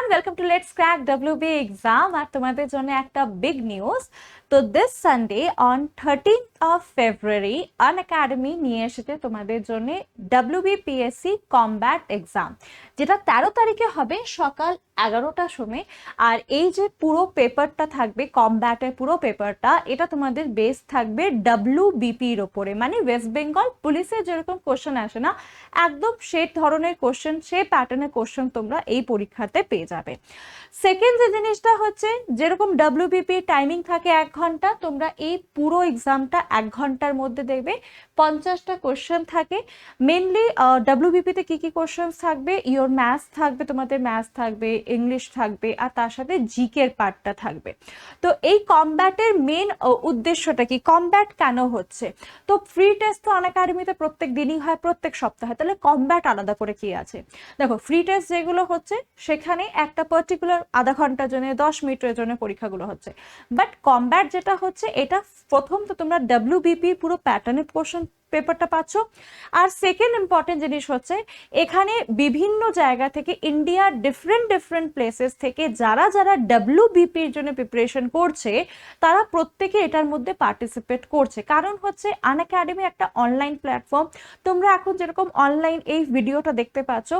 everyone, welcome to Let's Crack WB exam আর তোমাদের জন্য একটা big news. তো this Sunday on 13th of February Unacademy নিয়ে এসেছে তোমাদের জন্য WBPSC combat exam, যেটা 13 তারিখে হবে সকাল 11টার সময়। আর এই যে পুরো পেপারটা থাকবে, কমব্যাটের পুরো পেপারটা, এটা তোমাদের বেস থাকবে WBP-র ওপরে, মানে ওয়েস্ট বেঙ্গল পুলিশের যেরকম কোশ্চেন আসে না, একদম সেই ধরনের কোশ্চেন, সেই প্যাটার্নের কোশ্চেন তোমরা এই পরীক্ষাতে পেয়ে যাবে। সেকেন্ড যে জিনিসটা হচ্ছে, যেরকম WBP টাইমিং থাকে 1 ঘন্টা, তোমরা এই পুরো এক্সামটা 1 ঘন্টার মধ্যে দেখবে। 50টা কোশ্চেন থাকে। মেনলি WBP-তে কি কি কোশ্চেন থাকবে, ইওর ম্যাথস থাকবে, তোমাদের ম্যাথস থাকবে, ইংলিশ থাকবে, আর তার সাথে জিকের পার্টটা থাকবে। তো এই কমব্যাটের মেন উদ্দেশ্যটা কি, কমব্যাট কেন হচ্ছে? তো ফ্রি টেস্ট তো অনএকাডেমিতে প্রত্যেক দিনই হয়, প্রত্যেক সপ্তাহে, তাহলে কমব্যাট আলাদা করে কি আছে? দেখো, ফ্রি টেস্ট যেগুলো হচ্ছে সেখানে একটা পার্টিকুলার আধা ঘন্টার জন্য, 10 মিনিটের জন্য পরীক্ষাগুলো হচ্ছে। বাট কমব্যাট যেটা হচ্ছে, এটা প্রথম তো তোমরা WBP পুরো প্যাটার্নের কোশ্চেন পেপারটা পাচ্ছ। আর সেকেন্ড ইম্পর্টেন্ট জিনিস হচ্ছে, এখানে বিভিন্ন জায়গা থেকে, ইন্ডিয়ার ডিফারেন্ট প্লেসেস থেকে যারা যারা WBP-র জন্য প্রিপারেশন করছে, তারা প্রত্যেকে এটার মধ্যে পার্টিসিপেট করছে। কারণ হচ্ছে আনএকাডেমি একটা অনলাইন প্ল্যাটফর্ম। তোমরা এখন যেরকম অনলাইন এই ভিডিওটা দেখতে পাচ্ছ,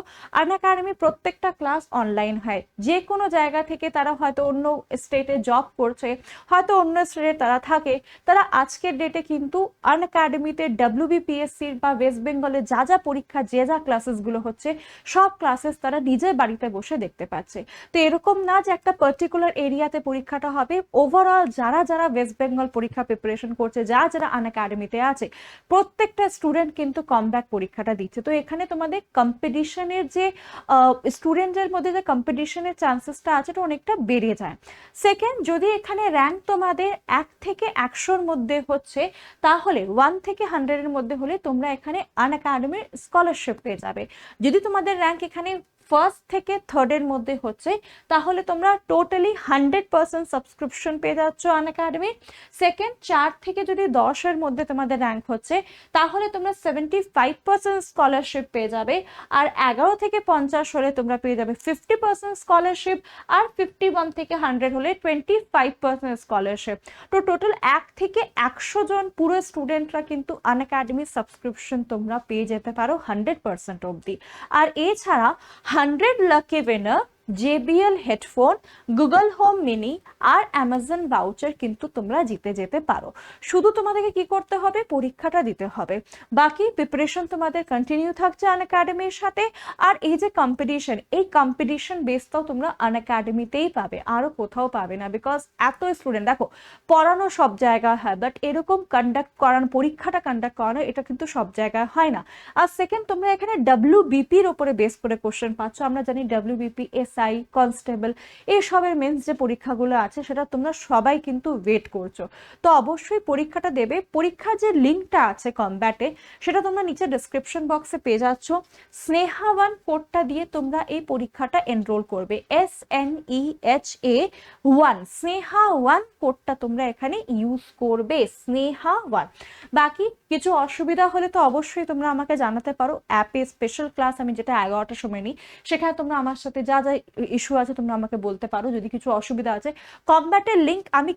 আনএকাডেমি প্রত্যেকটা ক্লাস অনলাইন হয়। যে কোনো জায়গা থেকে তারা হয়তো অন্য স্টেটে জব করছে, হয়তো অন্য স্টেটে তারা থাকে, তারা আজকের ডেটে কিন্তু আনএকাডেমিতে WBPSC-র বা ওয়েস্ট বেঙ্গলে যা যা পরীক্ষা, যে যা ক্লাসেসগুলো হচ্ছে, সব ক্লাসেস তারা নিজের বাড়িতে বসে দেখতে পাচ্ছে। তো এরকম না যে একটা পার্টিকুলার এরিয়াতে পরীক্ষাটা হবে, ওভারঅল যারা যারা ওয়েস্ট বেঙ্গল পরীক্ষা প্রিপারেশন করছে, যারা আনএকাডেমিতে আছে, প্রত্যেকটা স্টুডেন্ট কিন্তু কমব্যাট পরীক্ষাটা দিচ্ছে। তো এখানে তোমাদের কম্পিটিশনের যে স্টুডেন্টদের মধ্যে যে কম্পিটিশনের চান্সেসটা আছে, এটা অনেকটা বেড়ে যায়। সেকেন্ড, যদি এখানে র্যাঙ্ক তোমাদের 1 থেকে 100-র মধ্যে হচ্ছে, তাহলে 1 থেকে 100-এর মধ্যে হলে তোমরা এখানে আনএকাডেমির স্কলারশিপ পেয়ে যাবে। যদি তোমাদের র্যাঙ্ক এখানে ফার্স্ট থেকে থার্ডের মধ্যে হচ্ছে, তাহলে তোমরা টোটালি 100% সাবস্ক্রিপশন পেয়ে যাচ্ছ আনএকাডেমি। সেকেন্ড, 4 থেকে যদি 10-এর মধ্যে তোমাদের র্যাঙ্ক হচ্ছে, তাহলে তোমরা 75% স্কলারশিপ পেয়ে যাবে। আর 11 থেকে 50 হলে তোমরা পেয়ে যাবে 50% স্কলারশিপ। আর 51 থেকে 100 হলে 25% স্কলারশিপ। তো টোটাল 1 থেকে 100 জন পুরো স্টুডেন্টরা কিন্তু আনএকাডেমি সাবস্ক্রিপশন তোমরা পেয়ে যেতে পারো 100% অবধি। আর এছাড়া 100 lucky winner, JBL headphone, Google home mini আর অ্যামাজন ভাউচার কিন্তু তোমরা জিতে যেতে পারো। শুধু তোমাদেরকে কি করতে হবে, পরীক্ষাটা দিতে হবে। বাকি প্রিপারেশন তোমাদের কন্টিনিউ থাকছে আনএকাডেমির সাথে। আর এই যে কম্পিটিশন, এই কম্পিটিশন বেসটাও তোমরা আনএকাডেমিতেই পাবে, আরো কোথাও পাবে না। বিকজ এত স্টুডেন্ট, দেখো পড়ানো সব জায়গায় হয়, বাট এরকম কন্ডাক্ট করানো, পরীক্ষাটা কন্ডাক্ট করানো, এটা কিন্তু সব জায়গায় হয় না। আর সেকেন্ড, তোমরা এখানে WBP-র উপরে বেস করে কোশ্চেন পাচ্ছ। আমরা জানি WBP, SI, কনস্টেবল, এইসবের মেন্স যে পরীক্ষাগুলো আছে, সেটা তোমরা সবাই কিন্তু ওয়েট করছো। তো অবশ্যই পরীক্ষাটা দেবে। পরীক্ষার যে লিঙ্কটা আছে কমব্যাটে, সেটা তোমরা নিচে ডেসক্রিপশন বক্সে পেয়ে যাচ্ছ। স্নেহা 1 কোডটা দিয়ে তোমরা এই পরীক্ষাটা এনরোল করবে, SNEHA 1, স্নেহা 1 কোডটা তোমরা এখানে ইউজ করবে, স্নেহা 1। বাকি কিছু অসুবিধা হলে তো অবশ্যই তোমরা আমাকে জানাতে পারো। অ্যাপে স্পেশাল ক্লাস আমি যেটা 11টার সময় নিই, সেখানে তোমরা আমার সাথে যা যা ইস্যু আছে তোমরা আমাকে বলতে পারো। যদি কিছু অসুবিধা আছে, কমব্যাটের লিঙ্ক আমি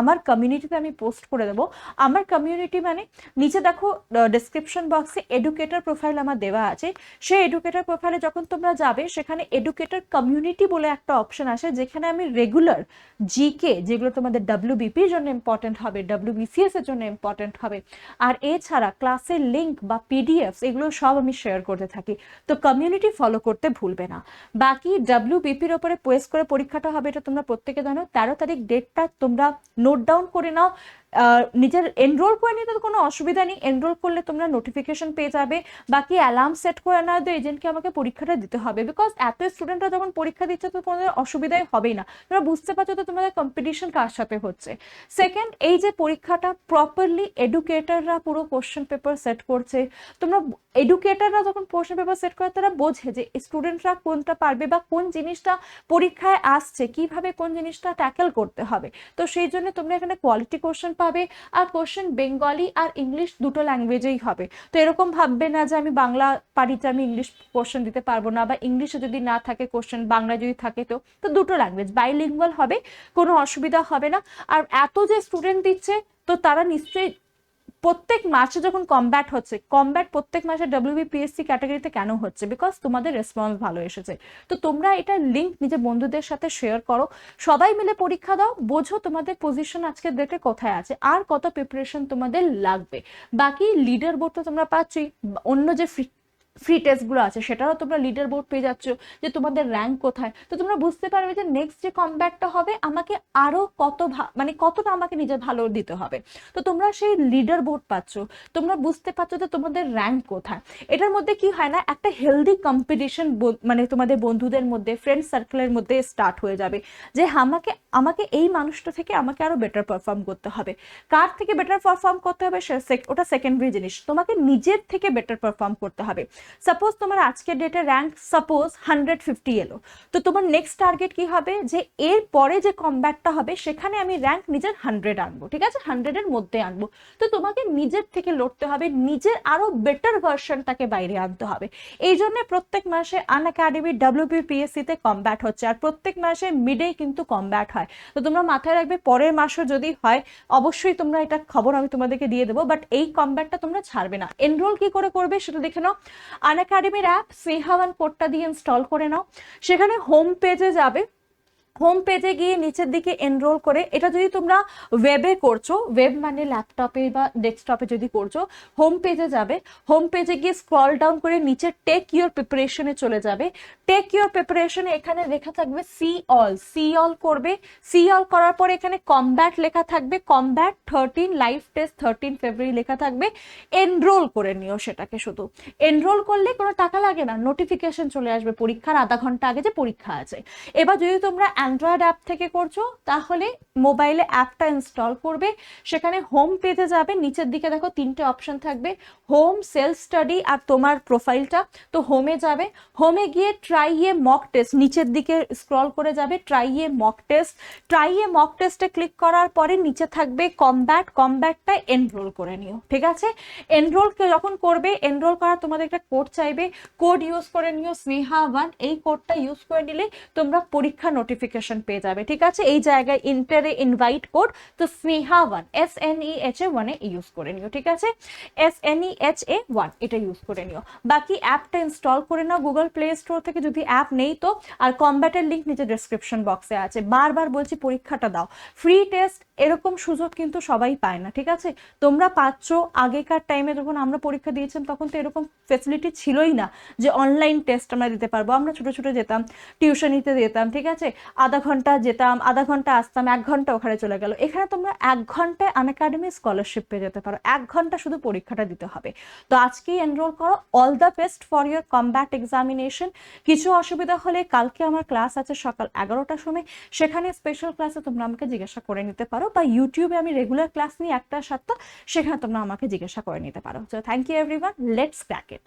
আমার কমিউনিটিতে আমি পোস্ট করে দেবো। আমার কমিউনিটি মানে নিচে দেখো ডেসক্রিপশন বক্সে এডুকেটর প্রোফাইল আমার দেওয়া আছে। সেই এডুকেটর প্রোফাইলে যখন তোমরা যাবে, সেখানে এডুকেটর কমিউনিটি বলে একটা অপশন আসে, যেখানে আমি রেগুলার জিকে, যেগুলো তোমাদের WBP-র জন্য ইম্পর্টেন্ট হবে, WBCS-এর জন্য ইম্পর্টেন্ট হবে, আর এছাড়া ক্লাসের লিঙ্ক বা PDFs, এগুলো সব আমি শেয়ার করতে থাকি। তো কমিউনিটি ফলো করতে ভুলবে না। বাকি WBP-র ওপরে পেস করে পরীক্ষাটা হবে, এটা তোমরা প্রত্যেকে জানো। 13 তারিখ ডেটটা তোমরা নোট ডাউন করে নাও। নিজের এনরোল করে নিতে তো কোনো অসুবিধা নেই, এনরোল করলে তোমরা নোটিফিকেশন পেয়ে যাবে। বাকি অ্যালার্ম সেট করে না তো এজেন্টকে আমাকে পরীক্ষাটা দিতে হবে, বিকজ এত স্টুডেন্টরা যখন পরীক্ষা দিচ্ছে, তো কোনো অসুবিধাই হবেই না। তোমরা বুঝতে পারছো তো তোমাদের কম্পিটিশন কার সাথে হচ্ছে। সেকেন্ড, এই যে পরীক্ষাটা প্রপারলি এডুকেটররা পুরো কোশ্চেন পেপার সেট করছে। তোমরা এডুকেটররা যখন কোশ্চেন পেপার সেট করে, তারা বোঝে যে স্টুডেন্টরা কোনটা পারবে বা কোন জিনিসটা পরীক্ষায় আসছে, কিভাবে কোন জিনিসটা ট্যাকেল করতে হবে। তো সেই জন্য তোমরা এখানে কোয়ালিটি কোশ্চেন পাবে, আর কোশ্চেন বেঙ্গলি আর ইংলিশ দুটো ল্যাঙ্গুয়েজেই হবে। তো এরকম ভাববে না যে আমি বাংলা পারিতে আমি ইংলিশ কোশ্চেন দিতে পারবো না, বা ইংলিশে যদি না থাকে কোশ্চেন বাংলা যদি থাকে, তো তো দুটো ল্যাঙ্গুয়েজ বাইলিঙ্গুয়াল হবে, কোনো অসুবিধা হবে না। আর এত যে স্টুডেন্ট দিচ্ছে, তো তারা নিশ্চয়ই প্রত্যেক মাসে যখন কমব্যাট হচ্ছে, কমব্যাট প্রত্যেক মাসে WBPSC ক্যাটাগরিতে কেন হচ্ছে? বিকজ তোমাদের রেসপন্স ভালো এসেছে। তো তোমরা এটা লিঙ্ক নিজের বন্ধুদের সাথে শেয়ার করো, সবাই মিলে পরীক্ষা দাও, বোঝো তোমাদের পজিশন আজকে দেখে কোথায় আছে আর কত প্রিপারেশন তোমাদের লাগবে। বাকি লিডার বোর্ড তো তোমরা পাচ্ছই, অন্য যে ফ্রি টেস্টগুলো আছে সেটাও তোমরা লিডার বোর্ড পেয়ে যাচ্ছ, যে তোমাদের র্যাঙ্ক কোথায়। তো তোমরা বুঝতে পারবে যে নেক্সট যে কমব্যাকটা হবে আমাকে আরো কত মানে কতটা আমাকে নিজের ভালো দিতে হবে। তো তোমরা সেই লিডার বোর্ড পাচ্ছ, তোমরা বুঝতে পারছো যে তোমাদের র্যাঙ্ক কোথায়। এটার মধ্যে কি হয় না, একটা হেলদি কম্পিটিশন মানে তোমাদের বন্ধুদের মধ্যে, ফ্রেন্ড সার্কেলের মধ্যে স্টার্ট হয়ে যাবে, যে আমাকে আমাকে এই মানুষটা থেকে আমাকে আরো বেটার পারফর্ম করতে হবে। কার থেকে বেটার পারফর্ম করতে হবে ওটা সেকেন্ডারি জিনিস, তোমাকে নিজের থেকে বেটার পারফর্ম করতে হবে। সাপোজ তোমার আজকের ডেটে র্যাঙ্ক সাপোজ 150 এলো, তো তোমার নেক্সট টার্গেট কি হবে, যে এর পরে যে কমব্যাকটা হবে সেখানে আমি র্যাঙ্ক নিজের 100 আনবো, ঠিক আছে, 100-এর মধ্যে আনবো। তো তোমাকে নিজের থেকে লড়তে হবে, নিজের আরো বেটার ভার্সনটাকে বাইরে আনতে হবে। এই জন্য প্রত্যেক মাসে আনএকাডেমি WBPSC-তে কমব্যাট হচ্ছে, আর প্রত্যেক মাসে মিডেই কিন্তু কমব্যাট হয়। তো তোমরা মাথায় রাখবে, পরের মাসও যদি হয় অবশ্যই তোমরা এটা খবর আমি তোমাদেরকে দিয়ে দেবো, বাট এই কমব্যাটটা তোমরা ছাড়বে না। এনরোল কি করে করবে সেটা দেখে নাও। আনএকাডেমির অ্যাপ স্নেহা 1 কোডটা দিয়ে ইনস্টল করে নাও, সেখানে হোম পেজে যাবে, হোম পেজে গিয়ে নিচের দিকে এনরোল করে, এটা যদি তোমরা ওয়েবে করছো, ওয়েব মানে ল্যাপটপে বা ডেস্কটপে যদি করছো, হোম পেজে যাবে, হোম পেজে গিয়ে স্ক্রল ডাউন করে নিচে টেক ইউর প্রিপারেশনে চলে যাবে। টেক ইউর প্রিপারেশনে এখানে লেখা থাকবে সি অল করবে, সি অল করার পর এখানে কমব্যাট লেখা থাকবে, কমব্যাট 13 লাইভ টেস্ট 13 ফেব্রুয়ারি লেখা থাকবে। এনরোল করে নিও সেটাকে, শুধু এনরোল করলে কোনো টাকা লাগে না, নোটিফিকেশন চলে আসবে পরীক্ষার আধা ঘন্টা আগে যে পরীক্ষা আছে। এবার যদি তোমরা অ্যান্ড্রয়েড অ্যাপ থেকে করছো, তাহলে মোবাইলে অ্যাপটা ইনস্টল করবে, সেখানে হোম পেজে যাবে, নিচের দিকে দেখো 3টে অপশন থাকবে, হোম, সেলফ স্টাডি আর তোমার প্রোফাইলটা। তো হোমে যাবে, হোমে গিয়ে ট্রাই এ মক টেস্ট, নিচের দিকে স্ক্রল করে যাবে, ট্রাই এ মক টেস্ট, ট্রাই এ মক টেস্টে ক্লিক করার পরে নিচে থাকবে কমব্যাট, কমব্যাটটা এনরোল করে নিও, ঠিক আছে। এনরোল যখন করবে, এনরোল করার তোমাদের একটা কোড চাইবে, কোড ইউজ করে নিও স্নেহা 1, এই কোডটা ইউজ করে নিলে তোমরা পরীক্ষা নোটিফিকেশন পেয়ে যাবে, ঠিক আছে। এই জায়গায় ইন্টারে ইনভাইট কোড, তো স্নেহা 1 SNEHA 1 ইউজ করে নিও, ঠিক আছে, SNEHA 1 এটা ইউজ করে নিও। বাকি অ্যাপটা ইনস্টল করে নাও গুগল প্লে স্টোর থেকে, যদি অ্যাপ নেই তো। আর কমব্যাটের লিঙ্ক নিচে ডেসক্রিপশন বক্সে আছে। বারবার বলছি পরীক্ষাটা দাও, ফ্রি টেস্ট এরকম সুযোগ কিন্তু সবাই পায় না, ঠিক আছে। তোমরা পাচ্ছ, আগেকার টাইমে যখন আমরা পরীক্ষা দিয়েছিলাম তখন তো এরকম ফেসিলিটি ছিলই না যে অনলাইন টেস্ট আমরা দিতে পারবো। আমরা ছোট ছোট যেতাম, টিউশনিতে যেতাম, ঠিক আছে, আধা ঘন্টা যেতাম, আধা ঘন্টা আসতাম, 1 ঘন্টা ওখানে চলে গেল। এখানে তোমরা 1 ঘন্টায় আনএকাডেমি স্কলারশিপ পেয়ে যেতে পারো, 1 ঘন্টা শুধু পরীক্ষাটা দিতে হবে। তো আজকেই এনরোল করো। All the best for your combat examination. কিছু অসুবিধা হলে কালকে আমার ক্লাস আছে সকাল 11টার সময়, সেখানে স্পেশাল ক্লাসে তোমরা আমাকে জিজ্ঞাসা করে নিতে পারো, বা ইউটিউবে আমি রেগুলার ক্লাস নিই 1টা 7টা, সেখানে তোমরা আমাকে জিজ্ঞাসা করে নিতে পারো। So thank you everyone, let's crack it.